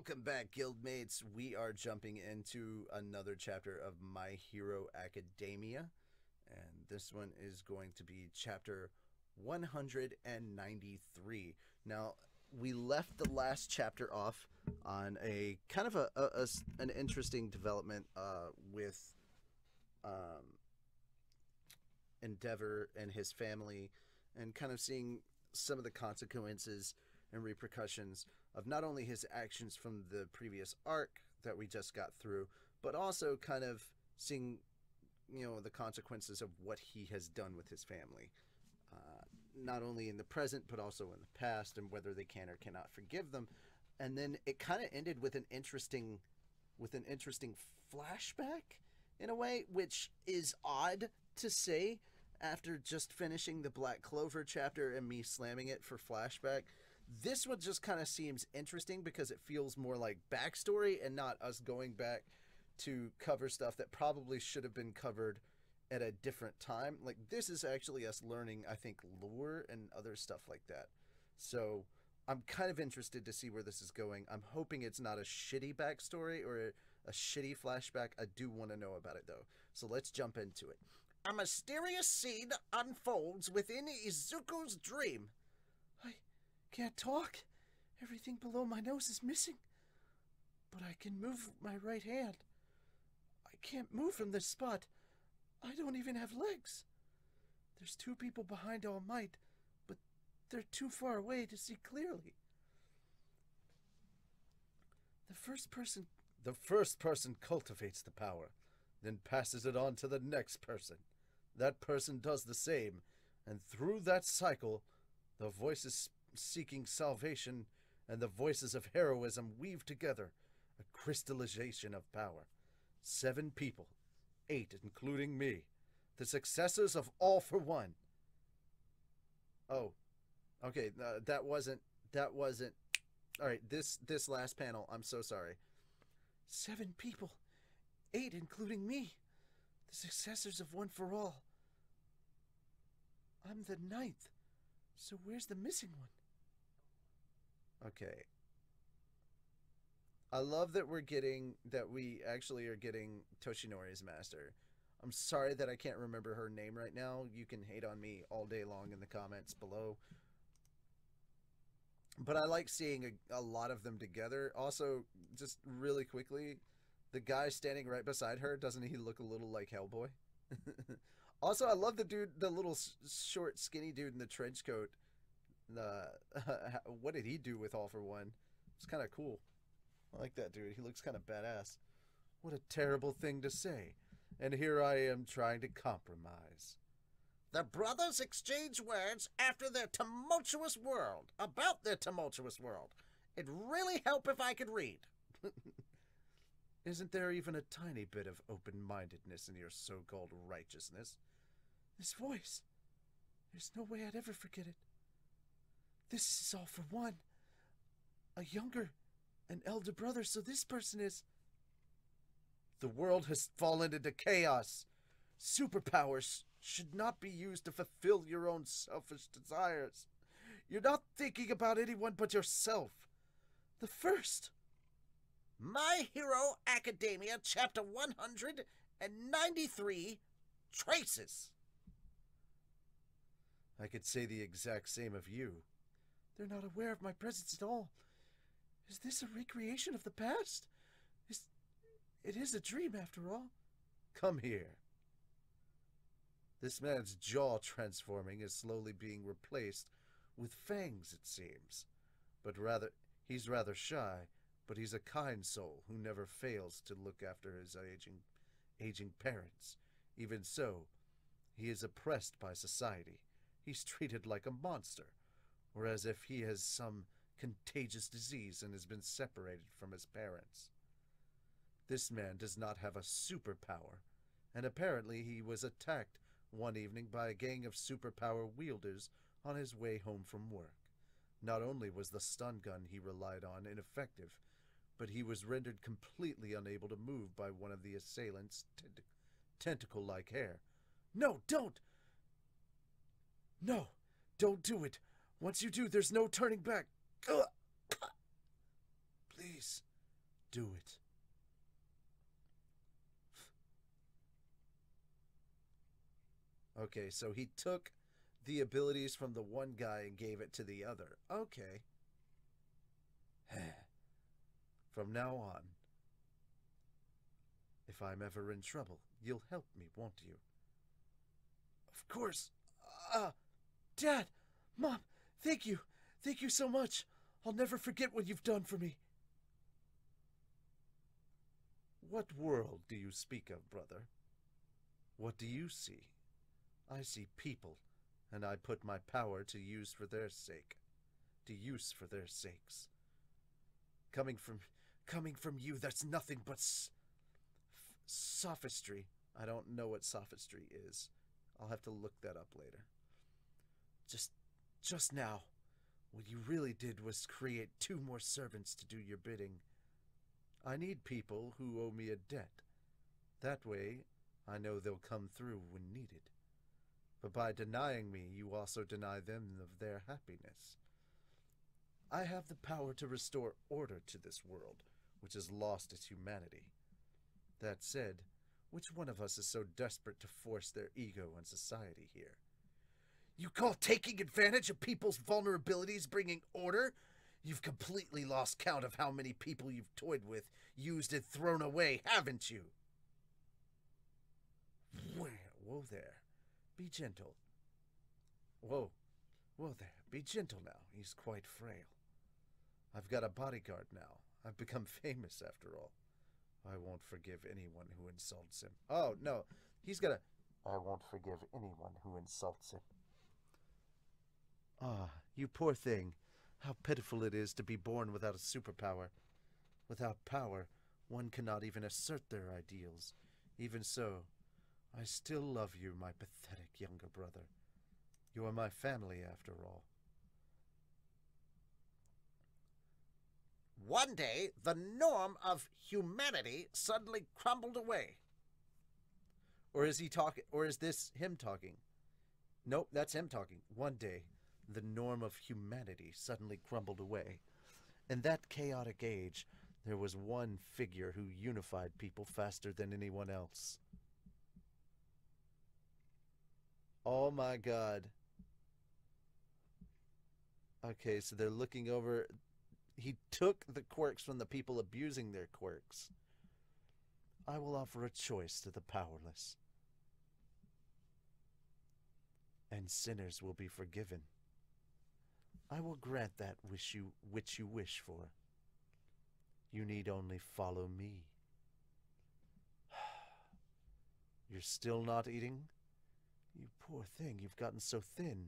Welcome back, guildmates. We are jumping into another chapter of My Hero Academia, and this one is going to be chapter 193. Now, we left the last chapter off on a kind of an interesting development with Endeavor and his family, and kind of seeing some of the consequences and repercussions of not only his actions from the previous arc that we just got through, but also kind of seeing, the consequences of what he has done with his family, not only in the present but also in the past, and whether they can or cannot forgive them. And then it kind of ended with an interesting flashback in a way, which is odd to say after just finishing the Black Clover chapter and me slamming it for flashback. This one just kind of seems interesting because it feels more like backstory and not us going back to cover stuff that probably should have been covered at a different time. Like, this is actually us learning, I think, lore and other stuff like that. So I'm kind of interested to see where this is going. I'm hoping it's not a shitty backstory or a shitty flashback. I do want to know about it, though. So let's jump into it. A mysterious scene unfolds within Izuku's dream. I can't talk. Everything below my nose is missing. But I can move my right hand. I can't move from this spot. I don't even have legs. There's two people behind All Might, but they're too far away to see clearly. The first person cultivates the power, then passes it on to the next person. That person does the same, and through that cycle, the voices seeking salvation and the voices of heroism weave together a crystallization of power. 7 people, 8 including me, the successors of All for One. Oh, okay, that wasn't. All right, this last panel, I'm so sorry. 7 people, 8 including me, the successors of One for All. I'm the 9th, so where's the missing one? Okay. I love that we actually are getting Toshinori's master. I'm sorry that I can't remember her name right now. You can hate on me all day long in the comments below. But I like seeing a lot of them together. Also, just really quickly, the guy standing right beside her, doesn't he look a little like Hellboy? Also, I love the little short, skinny dude in the trench coat. What did he do with All for One? It's kind of cool. I like that dude. He looks kind of badass. What a terrible thing to say. And here I am trying to compromise. The brothers exchange words about their tumultuous world. It'd really help if I could read. Isn't there even a tiny bit of open-mindedness in your so-called righteousness? This voice. There's no way I'd ever forget it. This is All for One. A younger, an elder brother, so this person is... The world has fallen into chaos. Superpowers should not be used to fulfill your own selfish desires. You're not thinking about anyone but yourself. The first. My Hero Academia, Chapter 193, Traces. I could say the exact same of you. They're not aware of my presence at all. Is this a recreation of the past? It is a dream, after all. Come here. This man's jaw transforming is slowly being replaced with fangs, it seems. He's rather shy, but he's a kind soul who never fails to look after his aging parents. Even so, he is oppressed by society. He's treated like a monster, or as if he has some contagious disease and has been separated from his parents. This man does not have a superpower, and apparently he was attacked one evening by a gang of superpower wielders on his way home from work. Not only was the stun gun he relied on ineffective, but he was rendered completely unable to move by one of the assailants' tentacle-like hair. No, don't! No, don't do it. Once you do, there's no turning back. Please, Do it. Okay, so he took the abilities from the one guy and gave it to the other. Okay. From now on, if I'm ever in trouble, you'll help me, won't you? Of course. Uh, Dad! Mom! Thank you! Thank you so much! I'll never forget what you've done for me. What world do you speak of, brother? What do you see? I see people, and I put my power to use for their sake. To use for their sakes. Coming from you, that's nothing but sophistry. I don't know what sophistry is. I'll have to look that up later. Just now, what you really did was create 2 more servants to do your bidding. I need people who owe me a debt. That way, I know they'll come through when needed. But by denying me, you also deny them of their happiness. I have the power to restore order to this world, which has lost its humanity. That said, which one of us is so desperate to force their ego on society here? You call taking advantage of people's vulnerabilities bringing order? You've completely lost count of how many people you've toyed with, used and thrown away, haven't you? Whoa there. Be gentle. Whoa there. Be gentle now. He's quite frail. I've got a bodyguard now. I've become famous after all. I won't forgive anyone who insults him. Oh, no. I won't forgive anyone who insults him. Ah, you poor thing. How pitiful it is to be born without a superpower. Without power, one cannot even assert their ideals. Even so, I still love you, my pathetic younger brother. You are my family, after all. One day, the norm of humanity suddenly crumbled away. Or is he talking? Or is this him talking? Nope, that's him talking. One day, the norm of humanity suddenly crumbled away. In that chaotic age, there was one figure who unified people faster than anyone else. Oh my God. Okay, so they're looking over. He took the quirks from the people abusing their quirks. I will offer a choice to the powerless. And sinners will be forgiven. I will grant that which you wish for. You need only follow me. You're still not eating? You poor thing, you've gotten so thin.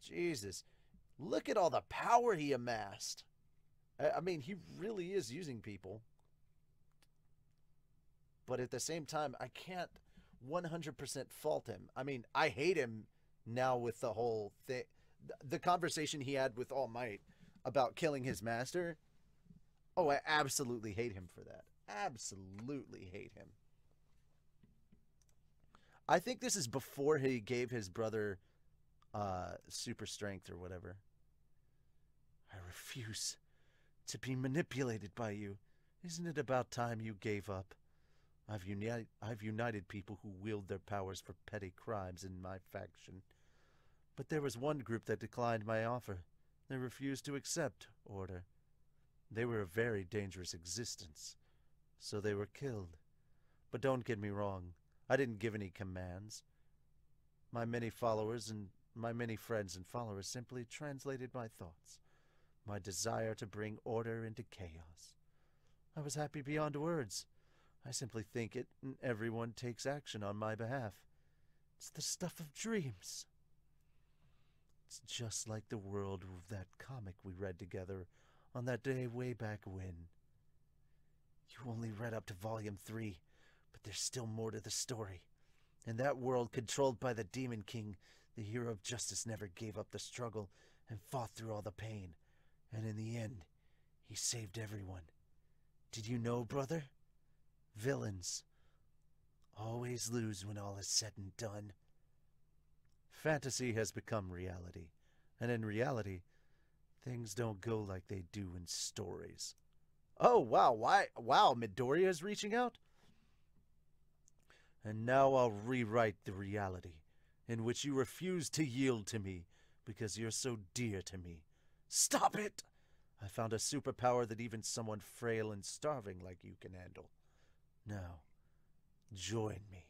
Jesus, look at all the power he amassed. I mean, he really is using people. But at the same time, I can't 100% fault him. I mean, I hate him now with the whole thing. The conversation he had with All Might about killing his master. Oh, I absolutely hate him for that. Absolutely hate him. I think this is before he gave his brother super strength or whatever. I refuse to be manipulated by you. Isn't it about time you gave up? I've united people who wield their powers for petty crimes in my faction. But there was one group that declined my offer. They refused to accept order. They were a very dangerous existence, so they were killed. But don't get me wrong, I didn't give any commands. My many followers and my many friends and followers simply translated my thoughts, my desire to bring order into chaos. I was happy beyond words. I simply think it, and everyone takes action on my behalf. It's the stuff of dreams. It's just like the world of that comic we read together on that day way back when. You only read up to volume 3, but there's still more to the story. In that world controlled by the Demon King, the hero of justice never gave up the struggle and fought through all the pain. And in the end, he saved everyone. Did you know, brother? Villains always lose when all is said and done. Fantasy has become reality, and in reality, things don't go like they do in stories. Oh, wow. Why? Wow, Midoriya is reaching out? And now I'll rewrite the reality in which you refuse to yield to me because you're so dear to me. Stop it! I found a superpower that even someone frail and starving like you can handle. Now, join me.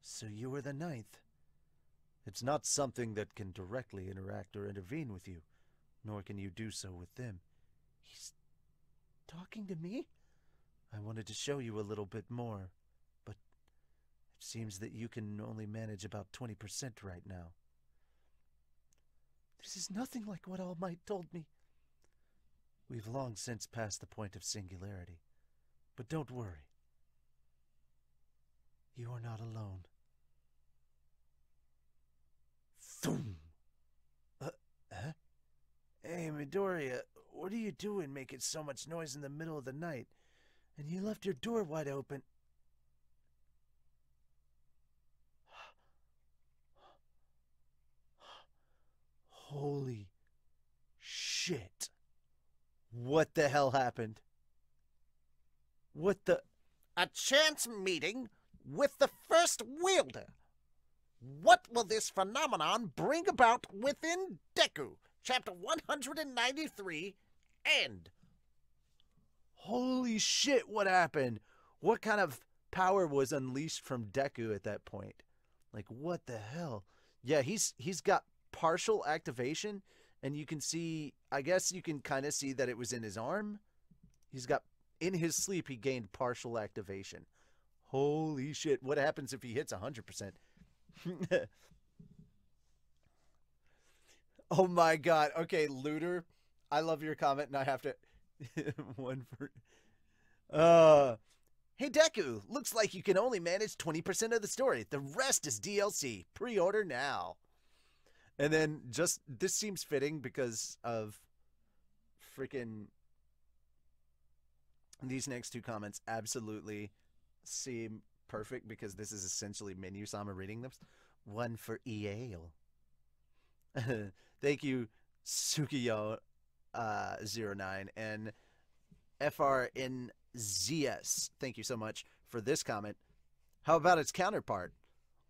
So you were the ninth. It's not something that can directly interact or intervene with you, nor can you do so with them. He's talking to me? I wanted to show you a little bit more, but it seems that you can only manage about 20% right now. This is nothing like what All Might told me. We've long since passed the point of singularity, but don't worry. You are not alone. Thoom! Huh? Hey, Midoriya, what are you doing making so much noise in the middle of the night? And you left your door wide open. Holy shit. What the hell happened? What the... A chance meeting with the first wielder. What will this phenomenon bring about within Deku? Chapter 193, End. Holy shit, what happened? What kind of power was unleashed from Deku at that point? Like, what the hell? Yeah, he's got partial activation, and you can see, I guess you can kind of see that it was in his arm. He's got, in his sleep, he gained partial activation. Holy shit, what happens if he hits 100%? Oh my god. Okay, Looter, I love your comment, and I have to... One for... Hey, Deku, looks like you can only manage 20% of the story. The rest is DLC. Pre-order now. And then just, this seems fitting because of freaking... These next two comments absolutely seem perfect because this is essentially Menu-sama reading them. One for EA. Thank you, Sukiyo09 and FRNZS. Thank you so much for this comment. How about its counterpart?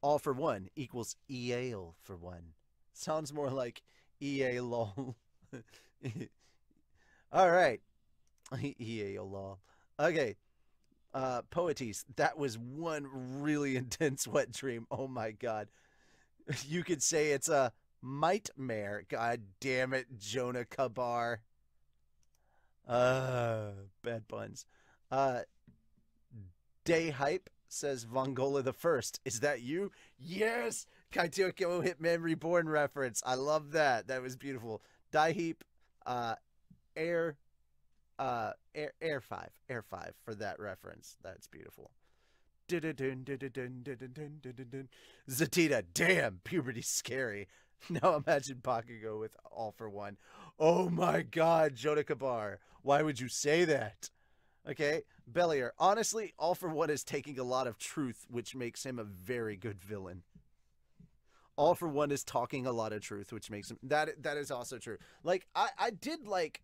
All for one equals EA for one. Sounds more like EA lol. All right. EA lol. Okay. Poetes, that was one really intense wet dream. Oh my god. You could say it's a Mightmare. God damn it, Jonah Kabar. Bad puns. Day Hype says Vongola the First. Is that you? Yes! Kaitoko Hitman Reborn reference. I love that. That was beautiful. Die Heap, Air 5 for that reference. That's beautiful. Zatita, damn, puberty's scary. Now imagine Bakugo with All for One. Oh my god, Jonah Kabar. Why would you say that? Okay, Bellier, honestly, All for One is taking a lot of truth, which makes him a very good villain. All for One is talking a lot of truth, which makes him... That is also true. Like, I did like...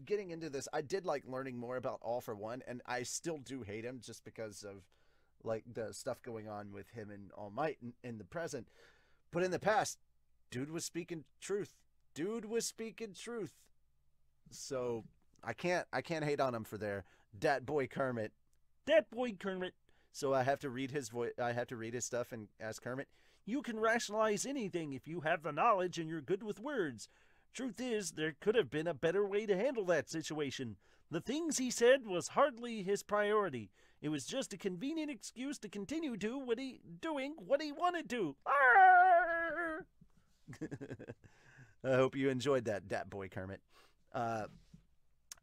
Getting into this, I did like learning more about All for One, and I still do hate him just because of, like, the stuff going on with him and All Might in the present. But in the past, dude was speaking truth. Dude was speaking truth. So... I can't hate on him for there. Dat boy Kermit. Dat boy Kermit. So I have to read his voice. I have to read his stuff and ask Kermit. You can rationalize anything if you have the knowledge and you're good with words. Truth is, there could have been a better way to handle that situation. The things he said was hardly his priority. It was just a convenient excuse to continue doing what he wanted to. I hope you enjoyed that, Dat boy Kermit.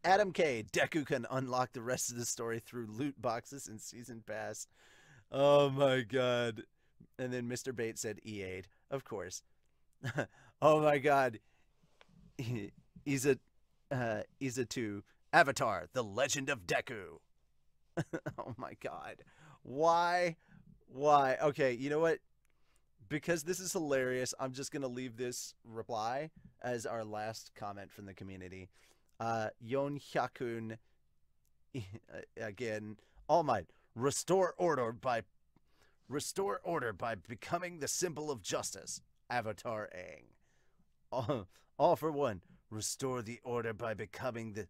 Adam K. Deku can unlock the rest of the story through loot boxes and season pass. Oh my god. And then Mr. Bate said EA'd. Of course. Oh my god. He's a 2. Avatar, The Legend of Deku. Oh my god. Why? Okay, you know what? because this is hilarious, I'm just going to leave this reply as our last comment from the community. Yon Hyakun, again, All Might, restore order by becoming the symbol of justice. Avatar Aang. All for one, restore the order by becoming the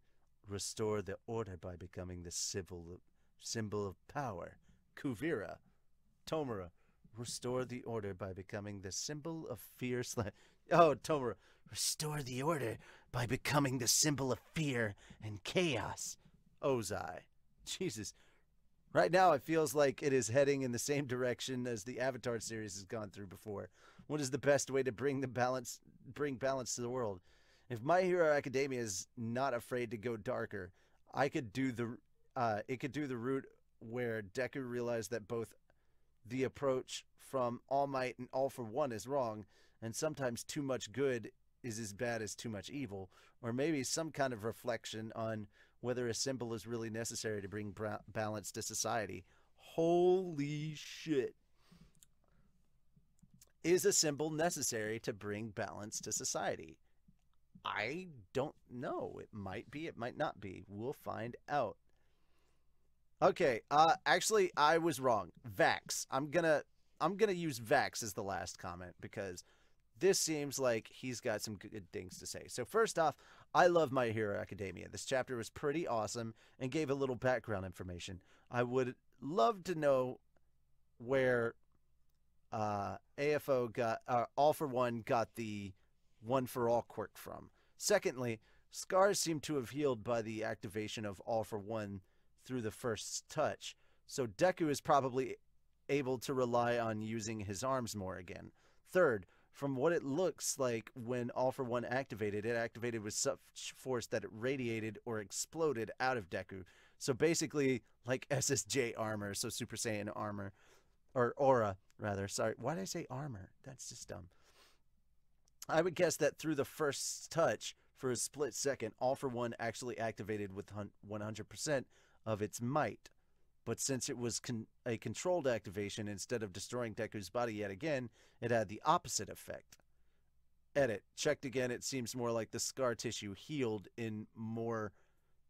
symbol of power. Kuvira. Tomura, restore the order by becoming the symbol of fear. Tomura, restore the order by becoming the symbol of fear and chaos. Ozai. Jesus. Right now, it feels like it is heading in the same direction as the Avatar series has gone through before. What is the best way to bring balance to the world? If My Hero Academia is not afraid to go darker, it could do the route where Deku realized that both the approach from All Might and All for One is wrong, and sometimes too much good is as bad as too much evil, or maybe some kind of reflection on whether a symbol is really necessary to bring balance to society. Holy shit. Is a symbol necessary to bring balance to society? I don't know. It might be, it might not be. We'll find out. Okay, actually, I was wrong. Vax. I'm gonna use Vax as the last comment because this seems like he's got some good things to say. So first off, I love My Hero Academia. This chapter was pretty awesome and gave a little background information. I would love to know where AFO got, All for One got the One for All quirk from. Secondly, scars seem to have healed by the activation of All for One through the first touch, so Deku is probably able to rely on using his arms more again. Third, from what it looks like when All for One activated, it activated with such force that it radiated or exploded out of Deku. So basically like SSJ armor, so Super Saiyan armor, or aura rather. Sorry, why did I say armor? That's just dumb. I would guess that through the first touch, for a split second, All for One actually activated with 100% of its might. But since it was a controlled activation, instead of destroying Deku's body yet again, it had the opposite effect. Edit. Checked again, it seems more like the scar tissue healed in more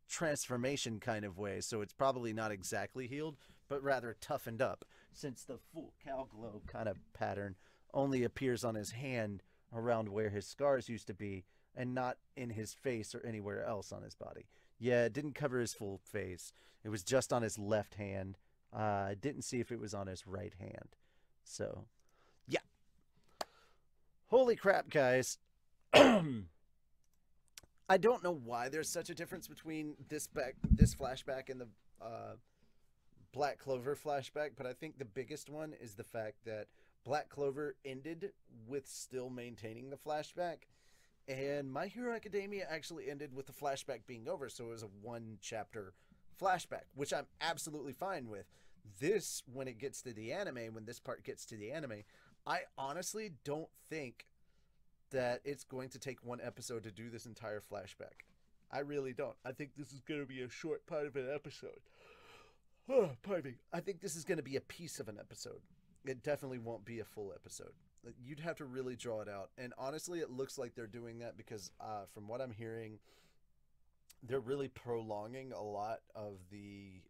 transformation kind of way, so it's probably not exactly healed, but rather toughened up, since the full cow glow kind of pattern only appears on his hand around where his scars used to be, and not in his face or anywhere else on his body. Yeah, it didn't cover his full face. It was just on his left hand. I didn't see if it was on his right hand. So, yeah. Holy crap, guys. I don't know why there's such a difference between this flashback and the Black Clover flashback, but I think the biggest one is the fact that Black Clover ended with still maintaining the flashback, and My Hero Academia actually ended with the flashback being over, so it was a one-chapter flashback, which I'm absolutely fine with. This, when it gets to the anime, when this part gets to the anime, I honestly don't think that it's going to take one episode to do this entire flashback. I really don't. I think this is going to be a short part of an episode. Oh, pardon me. I think this is going to be a piece of an episode. It definitely won't be a full episode. You'd have to really draw it out. And honestly, it looks like they're doing that because from what I'm hearing, they're really prolonging a lot of the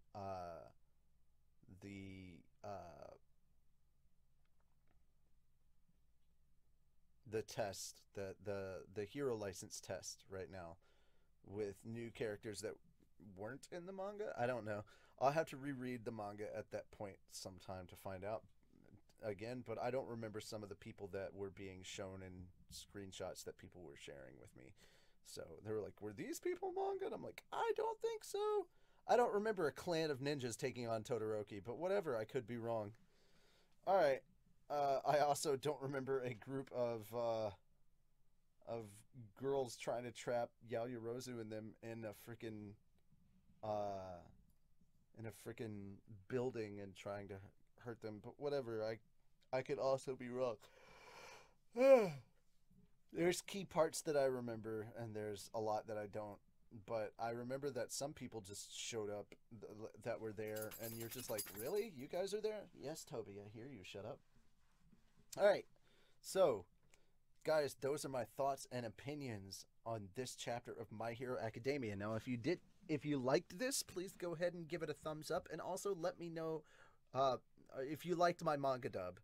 test, the hero license test right now with new characters that weren't in the manga. I don't know. I'll have to reread the manga at that point sometime to find out again, but I don't remember some of the people that were being shown in screenshots that people were sharing with me. So they were like, were these people manga? And I'm like, I don't think so. I don't remember a clan of ninjas taking on Todoroki, but whatever, I could be wrong. Alright. I also don't remember a group of girls trying to trap Yaoyorozu and them in a freaking building and trying to hurt them, but whatever, I could also be wrong. There's key parts that I remember, and there's a lot that I don't, but I remember that some people just showed up that were there, and you're just like, really? You guys are there? Yes, Toby, I hear you. Shut up. Alright, So, guys, those are my thoughts and opinions on this chapter of My Hero Academia. Now, if you liked this, please go ahead and give it a thumbs up, and also let me know if you liked my manga dub.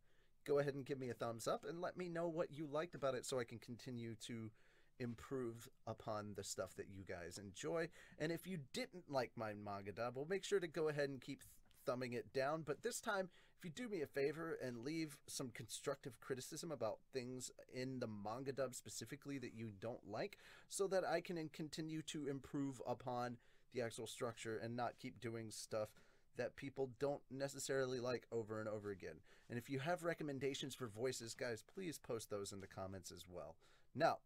Go ahead and give me a thumbs up, and let me know what you liked about it, so I can continue to improve upon the stuff that you guys enjoy. And if you didn't like my manga dub, well, make sure to go ahead and keep thumbing it down. But this time, if you do me a favor and leave some constructive criticism about things in the manga dub specifically that you don't like, so that I can continue to improve upon the actual structure and not keep doing stuff that people don't necessarily like over and over again. And if you have recommendations for voices, guys, please post those in the comments as well. Now,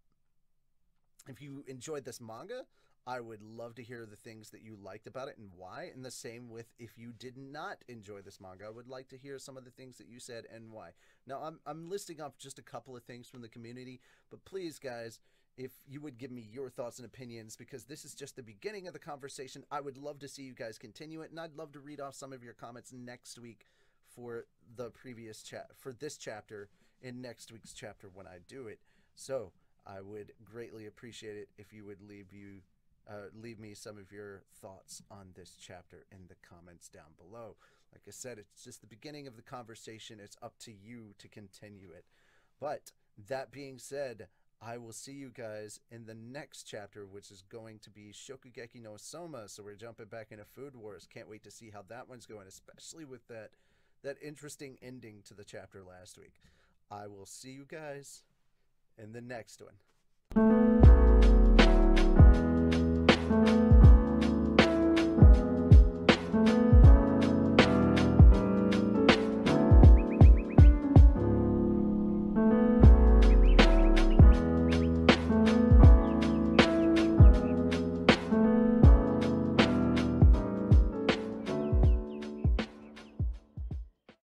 if you enjoyed this manga, I would love to hear the things that you liked about it and why. And the same with if you did not enjoy this manga, I would like to hear some of the things that you said and why. Now, I'm listing off just a couple of things from the community, but please, guys, if you would give me your thoughts and opinions, because this is just the beginning of the conversation. I would love to see you guys continue it, and I'd love to read off some of your comments next week for the previous for this chapter in next week's chapter when I do it. So I would greatly appreciate it if you would leave me some of your thoughts on this chapter in the comments down below. Like I said, it's just the beginning of the conversation. It's up to you to continue it. But that being said, I will see you guys in the next chapter, which is going to be Shokugeki no Soma. So we're jumping back into Food Wars. Can't wait to see how that one's going, especially with that interesting ending to the chapter last week. I will see you guys in the next one.